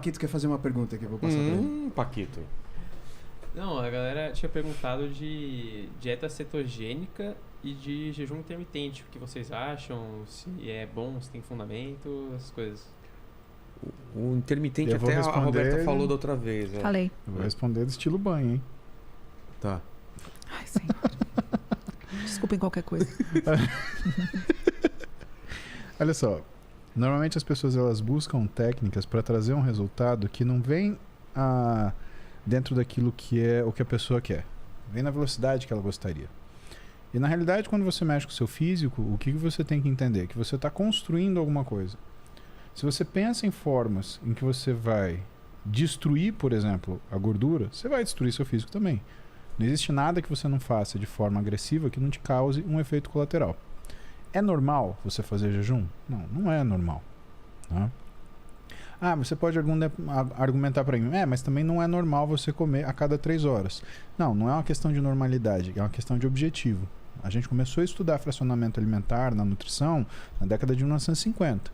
Paquito quer fazer uma pergunta que eu vou passar pra ele. Paquito. Não, a galera tinha perguntado de dieta cetogênica e de jejum intermitente. O que vocês acham? Se é bom, se tem fundamento, essas coisas. O intermitente Eu vou até a responder Roberta ele. falou da outra vez. Falei. Eu vou responder do estilo banho, hein? Tá. Ai, senhor. Desculpem qualquer coisa. Olha só, normalmente as pessoas elas buscam técnicas para trazer um resultado que não vem dentro daquilo que é o que a pessoa quer. Vem na velocidade que ela gostaria. E na realidade, quando você mexe com o seu físico, o que você tem que entender? Que você está construindo alguma coisa. Se você pensa em formas em que você vai destruir, por exemplo, a gordura, você vai destruir seu físico também. Não existe nada que você não faça de forma agressiva que não te cause um efeito colateral. É normal você fazer jejum? Não, não é normal. Tá? Você pode argumentar para mim, mas também não é normal você comer a cada 3 horas. Não, não é uma questão de normalidade, é uma questão de objetivo. A gente começou a estudar fracionamento alimentar na nutrição na década de 1950.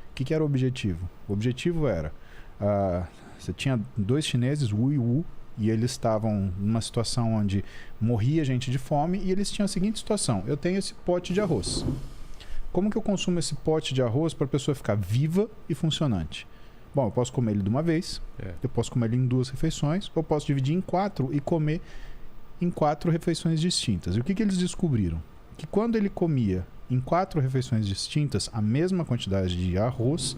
O que era o objetivo? O objetivo era, você tinha 2 chineses, Wu e Wu, e eles estavam numa situação onde morria gente de fome e eles tinham a seguinte situação: eu tenho esse pote de arroz. Como que eu consumo esse pote de arroz para a pessoa ficar viva e funcionante? Bom, eu posso comer ele de uma vez, eu posso comer ele em 2 refeições, ou eu posso dividir em 4 e comer em 4 refeições distintas. E o que eles descobriram? Que quando ele comia em 4 refeições distintas a mesma quantidade de arroz,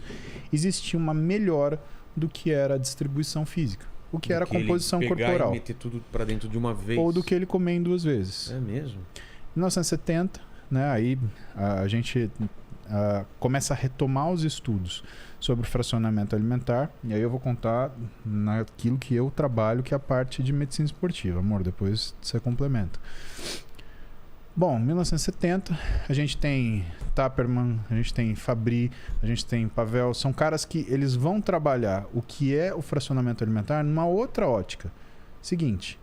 existia uma melhora do que era a distribuição física. O que era a composição corporal. E meter tudo para dentro de uma vez. Ou do que ele comer em 2 vezes. É mesmo? Em 1970, né, aí a gente começa a retomar os estudos sobre o fracionamento alimentar. E aí eu vou contar naquilo que eu trabalho, que é a parte de medicina esportiva. Amor, depois você complementa. Bom, 1970, a gente tem Taperman, a gente tem Fabry, a gente tem Pavel. São caras que eles vão trabalhar o que é o fracionamento alimentar numa outra ótica. Seguinte,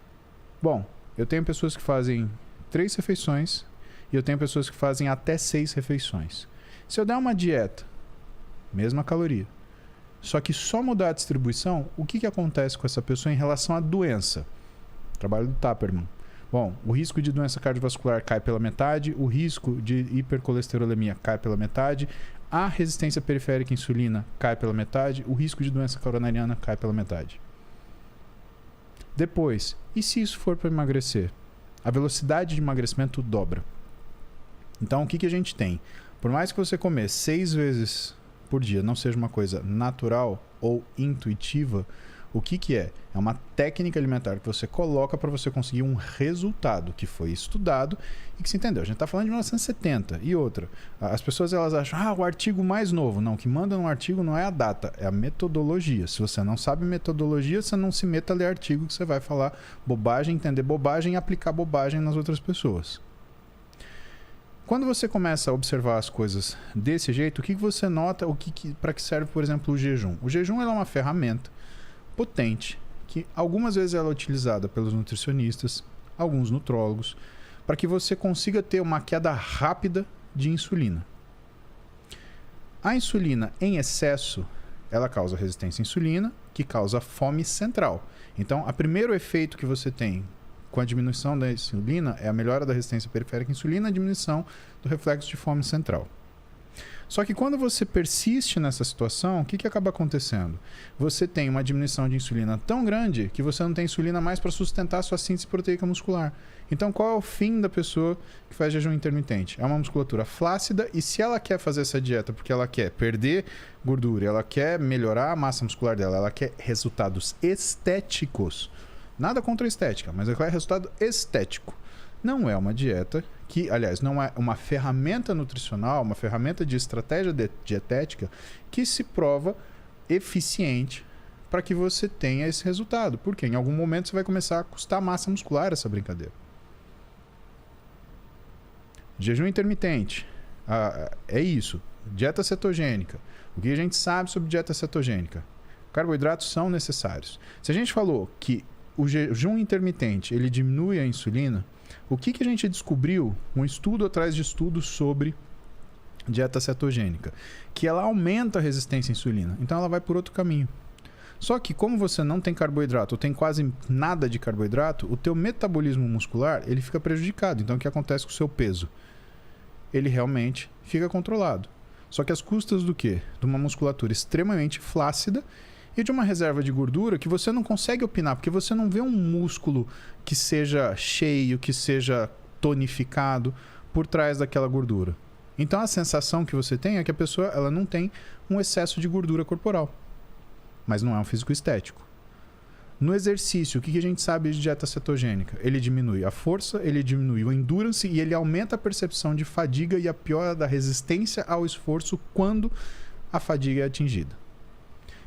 bom, eu tenho pessoas que fazem 3 refeições e eu tenho pessoas que fazem até 6 refeições. Se eu der uma dieta, mesma caloria, só que só mudar a distribuição, o que acontece com essa pessoa em relação à doença? Trabalho do Taperman. Bom, o risco de doença cardiovascular cai pela metade, o risco de hipercolesterolemia cai pela metade, a resistência periférica à insulina cai pela metade, o risco de doença coronariana cai pela metade. Depois, e se isso for para emagrecer? A velocidade de emagrecimento dobra. Então, o que a gente tem? Por mais que você comer 6 vezes por dia não seja uma coisa natural ou intuitiva, o que é? É uma técnica alimentar que você coloca para você conseguir um resultado que foi estudado e que se entendeu. A gente está falando de 1970. E outra, as pessoas elas acham, o artigo mais novo. Não, o que manda no artigo não é a data, é a metodologia. Se você não sabe metodologia, você não se meta a ler artigo que você vai falar bobagem, entender bobagem e aplicar bobagem nas outras pessoas. Quando você começa a observar as coisas desse jeito, o que você nota, para que serve, por exemplo, o jejum? O jejum é uma ferramenta potente, que algumas vezes ela é utilizada pelos nutricionistas, alguns nutrólogos, para que você consiga ter uma queda rápida de insulina. A insulina em excesso, ela causa resistência à insulina, que causa fome central. Então, o primeiro efeito que você tem com a diminuição da insulina é a melhora da resistência periférica à insulina e a diminuição do reflexo de fome central. Só que quando você persiste nessa situação, o que acaba acontecendo? Você tem uma diminuição de insulina tão grande que você não tem insulina mais para sustentar a sua síntese proteica muscular. Então, qual é o fim da pessoa que faz jejum intermitente? É uma musculatura flácida e se ela quer fazer essa dieta porque ela quer perder gordura, ela quer melhorar a massa muscular dela, ela quer resultados estéticos. Nada contra a estética, mas ela quer resultado estético. Não é uma dieta que, aliás, não é uma ferramenta nutricional, uma ferramenta de estratégia dietética que se prova eficiente para que você tenha esse resultado. Porque em algum momento você vai começar a custar massa muscular essa brincadeira. Jejum intermitente. É isso. Dieta cetogênica. O que a gente sabe sobre dieta cetogênica? Carboidratos são necessários. Se a gente falou que o jejum intermitente ele diminui a insulina, o que a gente descobriu, um estudo atrás de estudos sobre dieta cetogênica? Que ela aumenta a resistência à insulina. Então ela vai por outro caminho. Só que como você não tem carboidrato, ou tem quase nada de carboidrato, o teu metabolismo muscular, ele fica prejudicado. Então o que acontece com o seu peso? Ele realmente fica controlado. Só que às custas do quê? De uma musculatura extremamente flácida e de uma reserva de gordura que você não consegue opinar, porque você não vê um músculo que seja cheio, que seja tonificado por trás daquela gordura. Então a sensação que você tem é que a pessoa ela não tem um excesso de gordura corporal, mas não é um físico estético. No exercício, o que a gente sabe de dieta cetogênica? Ele diminui a força, ele diminui o endurance e ele aumenta a percepção de fadiga e a piora da resistência ao esforço quando a fadiga é atingida.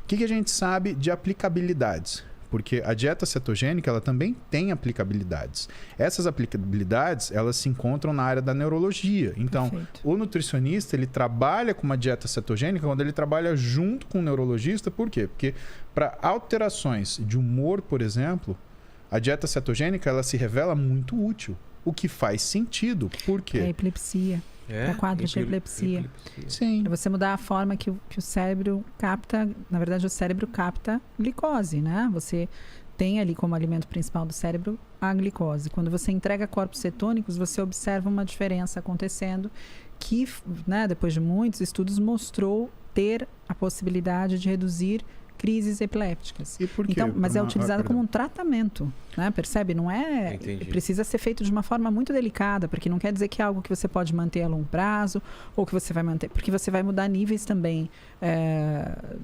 O que a gente sabe de aplicabilidades? Porque a dieta cetogênica ela também tem aplicabilidades. Essas aplicabilidades elas se encontram na área da neurologia. Então, Perfeito. o nutricionista ele trabalha com uma dieta cetogênica quando ele trabalha junto com o neurologista. Por quê? Porque para alterações de humor, por exemplo, a dieta cetogênica ela se revela muito útil. O que faz sentido. Por quê? É epilepsia. Para quadros de epilepsia. Sim. É você mudar a forma que o cérebro capta, na verdade o cérebro capta glicose, né? Você tem ali como alimento principal do cérebro a glicose. Quando você entrega corpos cetônicos, você observa uma diferença acontecendo que, né, depois de muitos estudos, mostrou ter a possibilidade de reduzir crises epilépticas. E por quê? Então, mas é utilizado como um tratamento, né? Percebe? Não é... Entendi. Precisa ser feito de uma forma muito delicada, porque não quer dizer que é algo que você pode manter a longo prazo, ou que você vai manter... Porque você vai mudar níveis também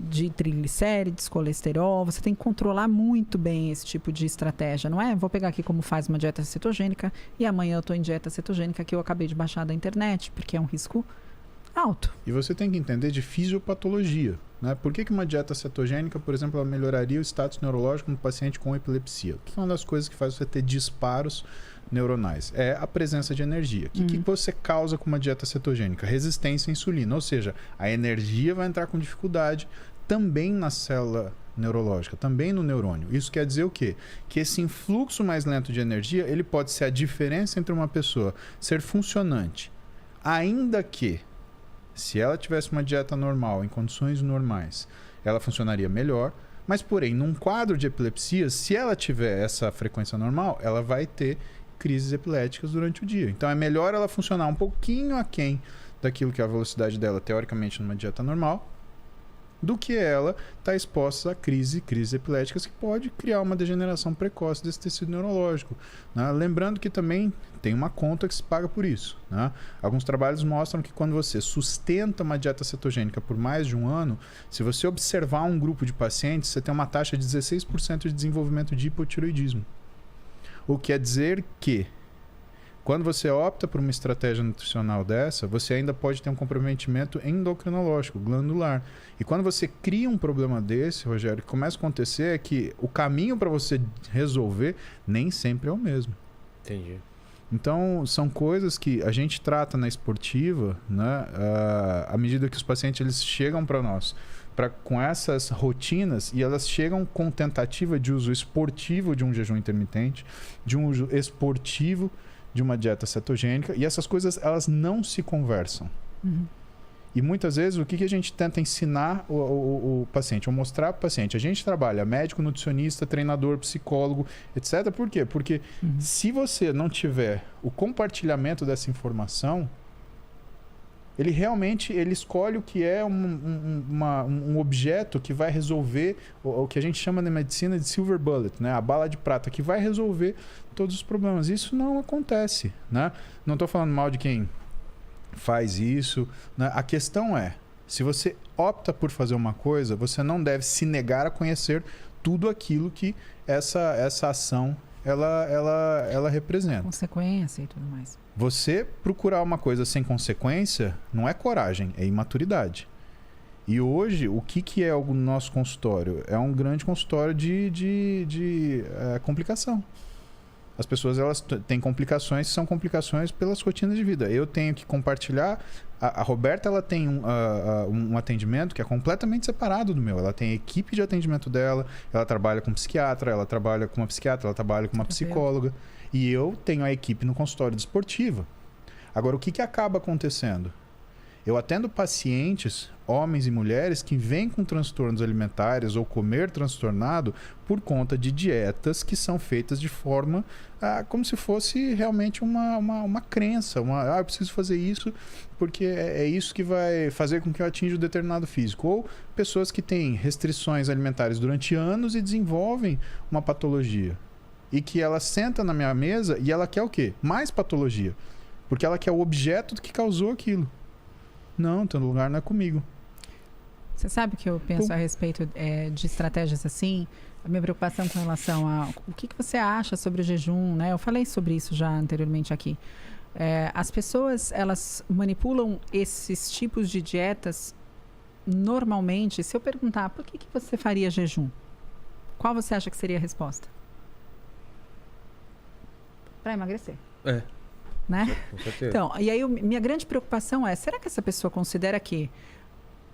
de triglicérides, colesterol, você tem que controlar muito bem esse tipo de estratégia, não é? Vou pegar aqui como faz uma dieta cetogênica, e amanhã eu estou em dieta cetogênica que eu acabei de baixar da internet, porque é um risco alto. E você tem que entender de fisiopatologia. Né? Por que uma dieta cetogênica, por exemplo, ela melhoraria o status neurológico no paciente com epilepsia? O que é uma das coisas que faz você ter disparos neuronais? É a presença de energia. O que você causa com uma dieta cetogênica? Resistência à insulina. Ou seja, a energia vai entrar com dificuldade também na célula neurológica, também no neurônio. Isso quer dizer o quê? Que esse influxo mais lento de energia, ele pode ser a diferença entre uma pessoa ser funcionante, ainda que se ela tivesse uma dieta normal, em condições normais, ela funcionaria melhor. Mas, porém, num quadro de epilepsia, se ela tiver essa frequência normal, ela vai ter crises epiléticas durante o dia. Então, é melhor ela funcionar um pouquinho aquém daquilo que é a velocidade dela, teoricamente, numa dieta normal, do que ela estar exposta a crises epiléticas que pode criar uma degeneração precoce desse tecido neurológico. Né? Lembrando que também tem uma conta que se paga por isso. Né? Alguns trabalhos mostram que quando você sustenta uma dieta cetogênica por mais de um ano, se você observar um grupo de pacientes, você tem uma taxa de 16% de desenvolvimento de hipotireoidismo. O que quer dizer que quando você opta por uma estratégia nutricional dessa, você ainda pode ter um comprometimento endocrinológico, glandular. E quando você cria um problema desse, Rogério, o que começa a acontecer é que o caminho para você resolver nem sempre é o mesmo. Entendi. Então, são coisas que a gente trata na esportiva, né? À medida que os pacientes eles chegam para nós com essas rotinas, e elas chegam com tentativa de uso esportivo de um jejum intermitente, de um uso esportivo de uma dieta cetogênica, e essas coisas elas não se conversam. E muitas vezes o que a gente tenta ensinar o paciente, ou mostrar para o paciente, a gente trabalha médico, nutricionista, treinador, psicólogo, etc. Por quê? Porque se você não tiver o compartilhamento dessa informação, ele realmente escolhe o que é um objeto que vai resolver o que a gente chama na medicina de silver bullet, né? A bala de prata, que vai resolver todos os problemas. Isso não acontece. Né? Não estou falando mal de quem faz isso. Né? A questão é, se você opta por fazer uma coisa, você não deve se negar a conhecer tudo aquilo que essa ação ela representa. Consequência e tudo mais. Você procurar uma coisa sem consequência não é coragem, é imaturidade. E hoje, o que é o nosso consultório? É um grande consultório de complicação. As pessoas elas têm complicações que são complicações pelas rotinas de vida. Eu tenho que compartilhar. A Roberta ela tem um atendimento que é completamente separado do meu. Ela tem a equipe de atendimento dela, ela trabalha com psiquiatra, ela trabalha com uma psiquiatra, ela trabalha com uma psicóloga. E eu tenho a equipe no consultório desportiva. Agora, o que acaba acontecendo? Eu atendo pacientes, homens e mulheres, que vêm com transtornos alimentares ou comer transtornado por conta de dietas que são feitas de forma como se fosse realmente uma crença. Eu preciso fazer isso porque é isso que vai fazer com que eu atinja um determinado físico. Ou pessoas que têm restrições alimentares durante anos e desenvolvem uma patologia. E que ela senta na minha mesa e ela quer o quê? Mais patologia. Porque ela quer o objeto que causou aquilo. Não, teu lugar não é comigo. Você sabe o que eu penso a respeito de estratégias assim? A minha preocupação com relação a o que você acha sobre o jejum, né? Eu falei sobre isso já anteriormente aqui. As pessoas, elas manipulam esses tipos de dietas normalmente. Se eu perguntar, por que você faria jejum? Qual você acha que seria a resposta? Para emagrecer. Né? Com certeza. Então, e aí minha grande preocupação é, será que essa pessoa considera que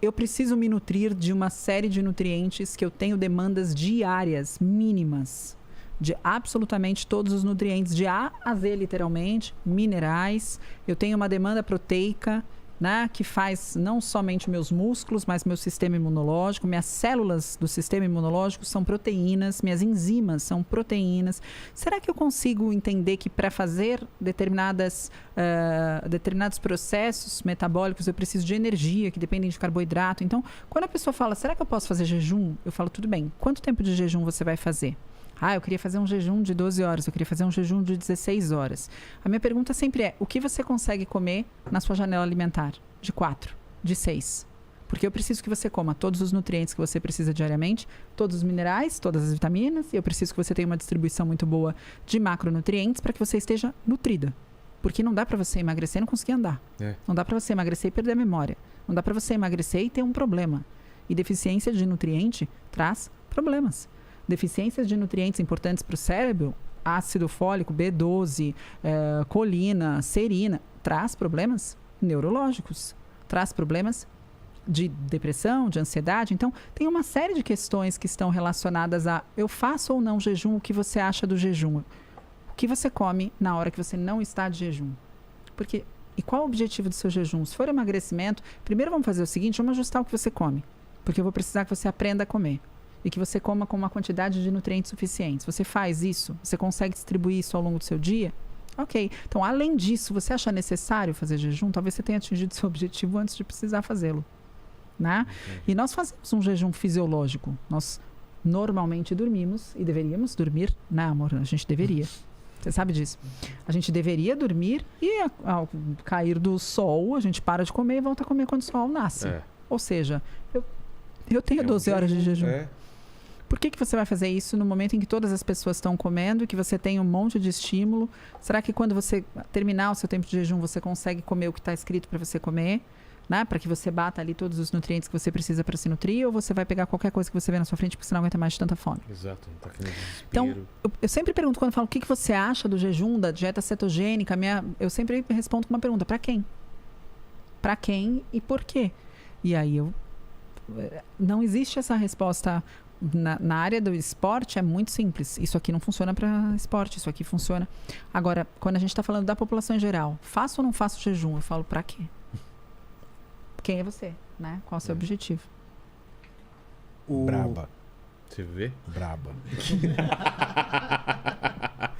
eu preciso me nutrir de uma série de nutrientes que eu tenho demandas diárias mínimas de absolutamente todos os nutrientes, de A a Z, literalmente, minerais. Eu tenho uma demanda proteica, né, que faz não somente meus músculos, mas meu sistema imunológico. Minhas células do sistema imunológico são proteínas, minhas enzimas são proteínas. Será que eu consigo entender que para fazer determinados processos metabólicos eu preciso de energia, que dependem de carboidrato? Então, quando a pessoa fala, será que eu posso fazer jejum? Eu falo, tudo bem. Quanto tempo de jejum você vai fazer? Eu queria fazer um jejum de 12 horas, eu queria fazer um jejum de 16 horas. A minha pergunta sempre é, o que você consegue comer na sua janela alimentar? De 4, de 6. Porque eu preciso que você coma todos os nutrientes que você precisa diariamente, todos os minerais, todas as vitaminas, e eu preciso que você tenha uma distribuição muito boa de macronutrientes para que você esteja nutrida. Porque não dá para você emagrecer e não conseguir andar. Não dá para você emagrecer e perder a memória. Não dá para você emagrecer e ter um problema. E deficiência de nutriente traz problemas. Deficiências de nutrientes importantes para o cérebro, ácido fólico, B12, colina, serina, traz problemas neurológicos, traz problemas de depressão, de ansiedade. Então, tem uma série de questões que estão relacionadas a eu faço ou não jejum, o que você acha do jejum? O que você come na hora que você não está de jejum? E qual o objetivo do seu jejum? Se for emagrecimento, primeiro vamos fazer o seguinte, vamos ajustar o que você come, porque eu vou precisar que você aprenda a comer. E que você coma com uma quantidade de nutrientes suficientes. Você faz isso? Você consegue distribuir isso ao longo do seu dia? Ok. Então, além disso, você acha necessário fazer jejum? Talvez você tenha atingido seu objetivo antes de precisar fazê-lo. Né? E nós fazemos um jejum fisiológico. Nós normalmente dormimos e deveríamos dormir, né, amor? A gente deveria. Você sabe disso. A gente deveria dormir e ao cair do sol, a gente para de comer e volta a comer quando o sol nasce. Ou seja, eu tenho 12 horas de jejum. Por que você vai fazer isso no momento em que todas as pessoas estão comendo e que você tem um monte de estímulo? Será que quando você terminar o seu tempo de jejum, você consegue comer o que está escrito para você comer? Né? Para que você bata ali todos os nutrientes que você precisa para se nutrir? Ou você vai pegar qualquer coisa que você vê na sua frente porque você não aguenta mais de tanta fome? Exato, não tá aqui no desespero. Então, eu sempre pergunto quando eu falo o que você acha do jejum, da dieta cetogênica, eu sempre respondo com uma pergunta, para quem? Para quem e por quê? E aí não existe essa resposta. Na área do esporte é muito simples. Isso aqui não funciona para esporte, isso aqui funciona. Agora, quando a gente está falando da população em geral, faço ou não faço jejum? Eu falo, para quê? Quem é você? Né? Qual é o seu objetivo? Braba. Você vê? Braba.